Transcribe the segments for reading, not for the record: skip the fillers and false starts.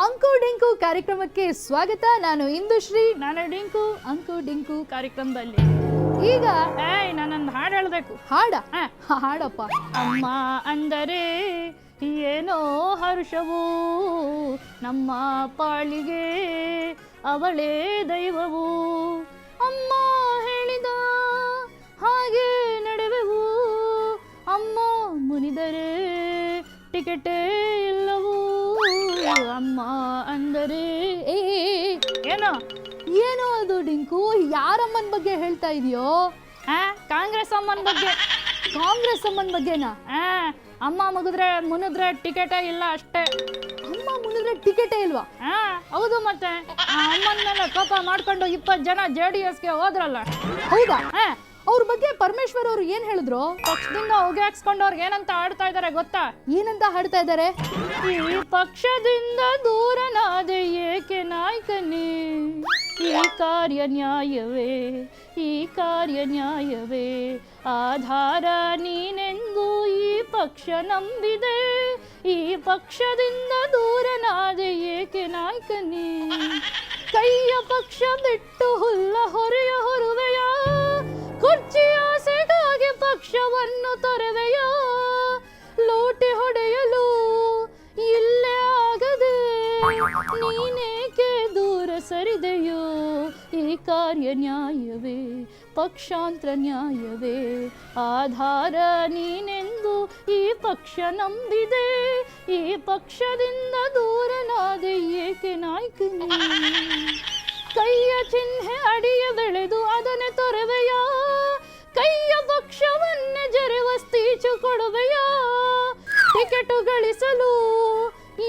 ಅಂಕು ಡಿಂಕು ಕಾರ್ಯಕ್ರಮಕ್ಕೆ ಸ್ವಾಗತ. ನಾನು ಇಂದುಶ್ರೀ. ನಾನು ಡಿಂಕು. ಅಂಕು ಡಿಂಕು ಕಾರ್ಯಕ್ರಮದಲ್ಲಿ ಈಗ ನಾನೊಂದು ಹಾಡು ಹೇಳಬೇಕು. ಹಾಡ? ಹಾಡಪ್ಪ. ಅಮ್ಮ ಅಂದರೆ ಏನೋ ಹರ್ಷವು, ನಮ್ಮ ಪಾಳಿಗೆ ಅವಳೇ ದೈವವು. ಅಮ್ಮ ಹೇಳಿದ ಹಾಗೆ ನಡೆವೆವು, ಅಮ್ಮ ಮುನಿದರೆ ಟಿಕೆಟೇ ಇಲ್ಲವು. ಅಮ್ಮ ಅಂದರೆ ಏನೋ ಏನೋ ಅದು ಡಿಂಕು, ಯಾರಮ್ಮನ ಬಗ್ಗೆ ಹೇಳ್ತಾ ಇದೆಯೋ? ಕಾಂಗ್ರೆಸ್ ಅಮ್ಮನ ಬಗ್ಗೆ. ಕಾಂಗ್ರೆಸ್ ಅಮ್ಮನ ಬಗ್ಗೆನಾ? ಅಮ್ಮ ಮುನಿದ್ರೆ ಟಿಕೆಟೇ ಇಲ್ಲ ಅಷ್ಟೇ. ಅಮ್ಮ ಮುನಿದ್ರೆ ಟಿಕೆಟೇ ಇಲ್ವಾ? ಹೌದು, ಮತ್ತೆ ಅಮ್ಮನ ಮೇಲೆ ಕೋಪ ಮಾಡ್ಕೊಂಡು 20 ಜನ JDSಗೆ ಹೋದ್ರಲ್ಲ. ಹೌದಾ? ಅವ್ರ ಬಗ್ಗೆ ಪರಮೇಶ್ವರ್ ಅವರು ಏನ್ ಹೇಳಿದ್ರು? ಪಕ್ಷದಿಂದ ಹೊಗೆ ಹಾಕ್ಸ್ಕೊಂಡವ್ರಿಗೆ ಏನಂತ ಆಡ್ತಾ ಇದಾರೆ ಗೊತ್ತಾ? ಏನಂತ ಹಾಡ್ತಾ ಇದ್ದಾರೆ? ಈ ಪಕ್ಷದಿಂದ ದೂರನಾದೆ ಏಕೆ ನಾಯಕನೇ, ಈ ಕಾರ್ಯ ನ್ಯಾಯವೇ, ಈ ಕಾರ್ಯ ನ್ಯಾಯವೇ, ಆಧಾರ ನೀನೆಂದು ಈ ಪಕ್ಷ ನಂಬಿದೆ, ಈ ಪಕ್ಷದಿಂದ ದೂರನಾದೆ ಏಕೆ ನಾಯಕನೇ, ಕೈಯ ಪಕ್ಷ ಬಿಟ್ಟು ಹುಲ್ಲ ಹೊರೆಯ ಹೊರುವೆಯ, ಕುರ್ಚಿ ಆಸೆಗಾಗಿ ಪಕ್ಷವನ್ನು ತೊರೆವೆಯ, ಲೋಟೆ ಹೊಡೆಯಲು ಇಲ್ಲೇ ಆಗದೆ ನೀನೇಕೆ ದೂರ ಸರಿದೆಯೋ, ಈ ಕಾರ್ಯ ನ್ಯಾಯವೇ, ಪಕ್ಷಾಂತರ ನ್ಯಾಯವೇ, ಆಧಾರ ನೀನೆಂದು ಈ ಪಕ್ಷ ನಂಬಿದೆ, ಈ ಪಕ್ಷದಿಂದ ದೂರನಾದೆ ಏಕೆ ನಾಯಕನೇ, ಕೈಯ ಚಿಹ್ನೆ ಅಡಿಯ ಬೆಳೆದು ಅದನ್ನೇ ತೊರೆವೆಯ, ಕೈಯ ಪಕ್ಷವನ್ನೇ ಜರೆವ ಸ್ಪೀಚು ಕೊಡುವೆಯ, ಟಿಕೆಟು ಗಳಿಸಲು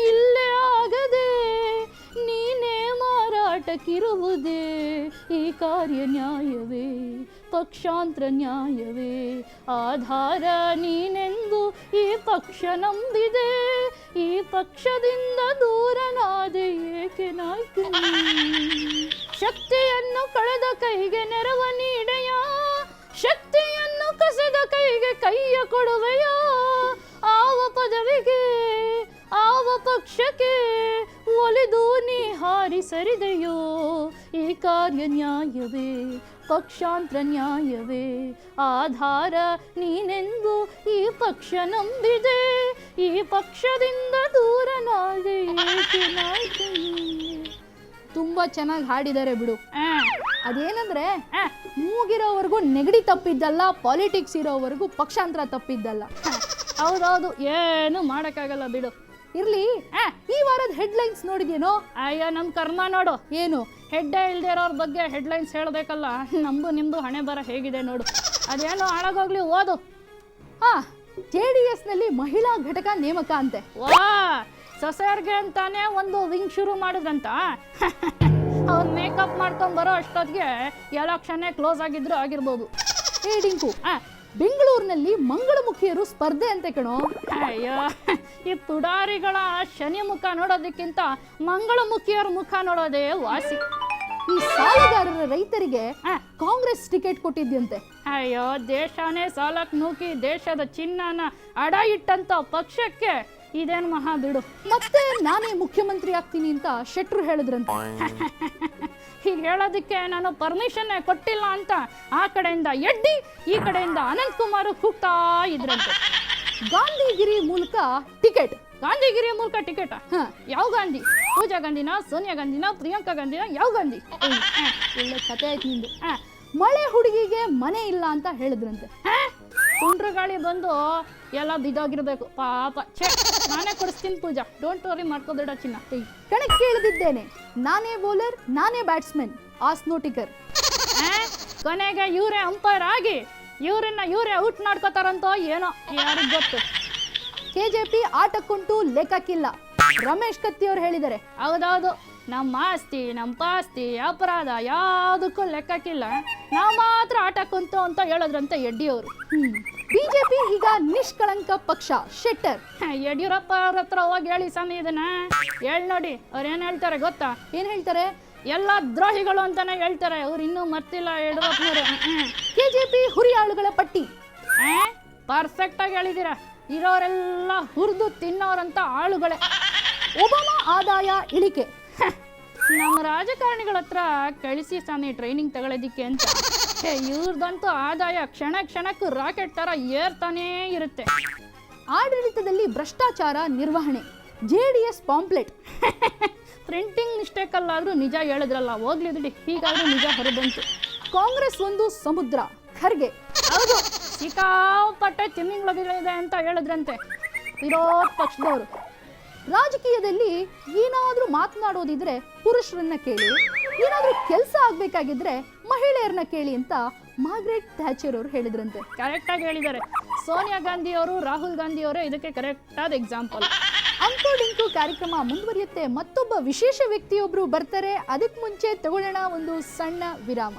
ಇಲ್ಲೇ ಆಗದೆ ನೀನೇ ಮಾರಾಟಕ್ಕಿರುವುದೇ, ಈ ಕಾರ್ಯ ನ್ಯಾಯವೇ, ಪಕ್ಷಾಂತರ ನ್ಯಾಯವೇ, ಆಧಾರ ನೀನೆಂದು ಈ ಪಕ್ಷ ನಂಬಿದೆ, ಈ ಪಕ್ಷದಿಂದ ದೂರನಾದೆ ಏಕೆ ನಾಯಕನೇ, ಶಕ್ತಿಯನ್ನು ಕಳೆದ ಕೈಗೆ ನೆರವ ನೀಡೆಯ, ಶಕ್ತಿಯನ್ನು ಕಸದ ಕೈಗೆ ಕೈಯ ಕೊಡುವೆಯ, ಆವ ಪದವಿಗೆ ಆವ ಪಕ್ಷಕ್ಕೆ ಒಲಿದು ನೀ ಹಾರಿ ಸರಿದೆಯೋ, ಈ ಕಾರ್ಯ ನ್ಯಾಯವೇ, ಪಕ್ಷಾಂತರ ನ್ಯಾಯವೇ, ಆಧಾರ ನೀನೆಂದು ಈ ಪಕ್ಷ ನಂಬಿದೆ, ಈ ಪಕ್ಷದಿಂದ ದೂರನಾದೆ ಏಕೆ ನಾಯಕನೇ. ತುಂಬಾ ಚೆನ್ನಾಗಿ ಹಾಡಿದ್ದಾರೆ ಬಿಡು. ಅದೇನಂದ್ರೆ ಮೂಗಿರೋವರೆಗೂ ನೆಗಡಿ ತಪ್ಪಿದ್ದಲ್ಲ, ಪಾಲಿಟಿಕ್ಸ್ ಇರೋವರೆಗೂ ಪಕ್ಷಾಂತರ ತಪ್ಪಿದ್ದಲ್ಲ. ಹೌದೌದು, ಏನು ಮಾಡೋಕ್ಕಾಗಲ್ಲ ಬಿಡು. ಇರ್ಲಿ, ಈ ವಾರದ ಹೆಡ್ಲೈನ್ಸ್ ನೋಡಿದ್ಯೇನೋ? ಅಯ್ಯೋ, ನಮ್ಮ ಕರ್ಮ ನೋಡು. ಏನು ಹೆಡ್ಡೇ ಇಲ್ದೇ ಇರೋರ ಬಗ್ಗೆ ಹೆಡ್ಲೈನ್ಸ್ ಹೇಳಬೇಕಲ್ಲ. ನಿಮ್ಮದು ಹಣೆ ಬರ ಹೇಗಿದೆ ನೋಡು. ಅದೇನೋ ಹಾಳಾಗೋಗ್ಲಿ, ಓದು. JDS ನಲ್ಲಿ ಮಹಿಳಾ ಘಟಕ ನೇಮಕ ಅಂತೆ. ವಾ, ಸೊಸೆಯರ್ಗೆ ಅಂತಾನೆ ಒಂದು ವಿಂಗ್ ಶುರು ಮಾಡಿದ್ರಂತ. ಅವ್ರು ಮೇಕಪ್ ಮಾಡ್ಕೊಂಡ್ ಬರೋ ಅಷ್ಟೊತ್ತಿಗೆ ಎಲೆಕ್ಷನ್ನೇ ಕ್ಲೋಸ್ ಆಗಿದ್ರು ಆಗಿರ್ಬೋದು. ಡಿಂಕು, ಬೆಂಗಳೂರಿನಲ್ಲಿ ಮಂಗಳಮುಖಿಯರು ಸ್ಪರ್ಧೆ ಅಂತೆ ಕಣೋ. ಅಯ್ಯೋ, ಈ ಪುಡಾರಿಗಳ ಶನಿ ಮುಖ ನೋಡೋದಕ್ಕಿಂತ ಮಂಗಳಮುಖಿಯರ ಮುಖ ನೋಡೋದೇ ವಾಸಿ. ಈ ಸಾಲಗಾರರ ರೈತರಿಗೆ ಕಾಂಗ್ರೆಸ್ ಟಿಕೆಟ್ ಕೊಟ್ಟಿದ್ಯಂತೆ. ಅಯ್ಯೋ, ದೇಶನೇ ಸಾಲಕ್ಕೆ ನೂಕಿ ದೇಶದ ಚಿನ್ನನ ಅಡ ಇಟ್ಟಂತ ಪಕ್ಷಕ್ಕೆ ಇದೇನು ಮಹಾ ಬಿಡು. ಮತ್ತೆ ನಾನೇ ಮುಖ್ಯಮಂತ್ರಿ ಆಗ್ತೀನಿ ಅಂತ ಶೆಟ್ರು ಹೇಳಿದ್ರಂತೆ. ಹೀಗೆ ಹೇಳೋದಕ್ಕೆ ನಾನು ಪರ್ಮಿಷನ್ ಕೊಟ್ಟಿಲ್ಲ ಅಂತ ಆ ಕಡೆಯಿಂದ ಎಡ್ಡಿ, ಈ ಕಡೆಯಿಂದ ಅನಂತ್ ಕುಮಾರ್ ಕೂಗ್ತಾ ಇದ್ರಂತೆ. ಗಾಂಧಿಗಿರಿ ಮೂಲಕ ಟಿಕೆಟ್. ಗಾಂಧಿಗಿರಿ ಮೂಲಕ ಟಿಕೆಟ್? ಯಾವ ಗಾಂಧಿ? ಪೂಜಾ ಗಾಂಧಿನ, ಸೋನಿಯಾ ಗಾಂಧಿನ, ಪ್ರಿಯಾಂಕಾ ಗಾಂಧಿನ? ಯಾವ ಗಾಂಧಿ? ಒಳ್ಳೆ ಕತೆ ಆಯ್ತು ನಿಂದು. ಮಳೆ ಹುಡುಗಿಗೆ ಮನೆ ಇಲ್ಲ ಅಂತ ಹೇಳಿದ್ರಂತೆ. ತುಂಡ್ರ ಗಾಳಿ ಬಂದು ಎಲ್ಲ ಬಿದ್ದೋಗಿರ್ಬೇಕು ಪಾಪ. ನಾನೇ ಕೊಡಿಸ್ತೀನಿ ಪೂಜಾ, ಡೋಂಟ್ ವರಿ, ಮಾಡ್ಕೋಬೇಡ ಚಿನ್ನ. ಕಣಕ್ಕೆ ಇಳಿದಿದ್ದೇನೆ, ನಾನೇ ಬೌಲರ್, ನಾನೇ ಬ್ಯಾಟ್ಸ್ಮನ್, ಆಸ್ನೋ ಟಿಕರ್. ಕೊನೆಗೆ ಇವರೇ ಅಂಪೈರ್ ಆಗಿ ಇವರೇ ಔಟ್ ಮಾಡ್ಕೋತಾರಂತೋ ಏನೋ, ಯಾರಿಗೆ ಗೊತ್ತು. KJP ಆಟಕ್ಕುಂಟು ಲೆಕ್ಕಕ್ಕಿಲ್ಲ, ರಮೇಶ್ ಕತ್ತಿ ಅವ್ರು ಹೇಳಿದ್ದಾರೆ. ಹೌದೌದು, ನಮ್ಮ ಆಸ್ತಿ, ನಮ್ಮ ಪಾಸ್ತಿ, ಅಪರಾಧ ಯಾವುದಕ್ಕೂ ಲೆಕ್ಕಕ್ಕಿಲ್ಲ, ನಾವು ಮಾತ್ರ ಆಟಕ್ಕುಂಟು ಅಂತ ಹೇಳಿದ್ರಂತೆ ಯಡ್ಡಿಯವರು. BJP ಈಗ ನಿಷ್ಕಳಂಕ ಪಕ್ಷ, ಶೆಟ್ಟರ್. ಯಡಿಯೂರಪ್ಪ ಅವ್ರ ಹತ್ರ ಹೋಗಿ ಹೇಳಿ ಸ್ವಾಮಿ ಇದನ್ನ. ಹೇಳಿ ನೋಡಿ, ಅವ್ರು ಏನು ಹೇಳ್ತಾರೆ ಗೊತ್ತಾ? ಏನು ಹೇಳ್ತಾರೆ? ಎಲ್ಲ ದ್ರೋಹಿಗಳು ಅಂತಾನೆ ಹೇಳ್ತಾರೆ. ಅವ್ರು ಇನ್ನೂ ಮರ್ತಿಲ್ಲ ಯಡಿಯೂರಪ್ಪನವರು. KJP ಹುರಿಯಾಳುಗಳ ಪಟ್ಟಿ. ಪರ್ಫೆಕ್ಟ್ ಆಗಿ ಹೇಳಿದ್ದೀರಾ. ಇರೋರೆಲ್ಲ ಹುರಿದು ತಿನ್ನೋರಂತ ಆಳುಗಳೇ. ಒಬಾಮಾ ಆದಾಯ ಇಳಿಕೆ. ನಮ್ಮ ರಾಜಕಾರಣಿಗಳ ಹತ್ರ ಕಳಿಸಿ ಸಾನೆ ಟ್ರೈನಿಂಗ್ ತಗೊಳ್ಳೋದಿಕ್ಕೆ ಅಂತ. ಇವ್ರದಂತೂ ಆದಾಯ ಕ್ಷಣ ಕ್ಷಣಕ್ಕೂ ರಾಕೆಟ್ ಥರ ಏರ್ತಾನೇ ಇರುತ್ತೆ. ಆಡಳಿತದಲ್ಲಿ ಭ್ರಷ್ಟಾಚಾರ ನಿರ್ವಹಣೆ, JDS ಪಾಂಪ್ಲೆಟ್. ಪ್ರಿಂಟಿಂಗ್ ಮಿಸ್ಟೇಕಲ್ಲಾದರೂ ನಿಜ ಹೇಳಿದ್ರಲ್ಲ, ಹೋಗ್ಲಿ ಬಿಡಿ, ಹೀಗಾದ್ರೂ ನಿಜ ಹೊರಬಂತು. ಕಾಂಗ್ರೆಸ್ ಒಂದು ಸಮುದ್ರ, ಖರ್ಗೆ. ಹೌದು, ಸಿಕ್ಕಾಪಟ್ಟೆ ತಿಮ್ಮಿಂಗ್ಳಗಿದೆ ಅಂತ ಹೇಳಿದ್ರಂತೆ ವಿರೋಧ ಪಕ್ಷದವರು. ರಾಜಕೀಯದಲ್ಲಿ ಏನಾದರೂ ಮಾತನಾಡೋದಿದ್ರೆ ಪುರುಷರನ್ನ ಕೇಳಿ, ಏನಾದರೂ ಕೆಲಸ ಆಗಬೇಕಾಗಿದ್ರೆ ಮಹಿಳೆಯರನ್ನ ಕೇಳಿ ಅಂತ ಮಾರ್ಗ್ರೆಟ್ ಥ್ಯಾಚರ್ ಅವರು ಹೇಳಿದ್ರಂತೆ. ಕರೆಕ್ಟಾಗಿ ಹೇಳಿದ್ದಾರೆ. ಸೋನಿಯಾ ಗಾಂಧಿ ಅವರು, ರಾಹುಲ್ ಗಾಂಧಿ ಅವರೇ ಇದಕ್ಕೆ ಕರೆಕ್ಟಾದ ಎಕ್ಸಾಂಪಲ್. ಅಂಕು ಡಿಂಕು ಕಾರ್ಯಕ್ರಮ ಮುಂದುವರಿಯುತ್ತೆ. ಮತ್ತೊಬ್ಬ ವಿಶೇಷ ವ್ಯಕ್ತಿಯೊಬ್ಬರು ಬರ್ತಾರೆ. ಅದಕ್ಕೆ ಮುಂಚೆ ತಗೊಳ್ಳೋಣ ಒಂದು ಸಣ್ಣ ವಿರಾಮ.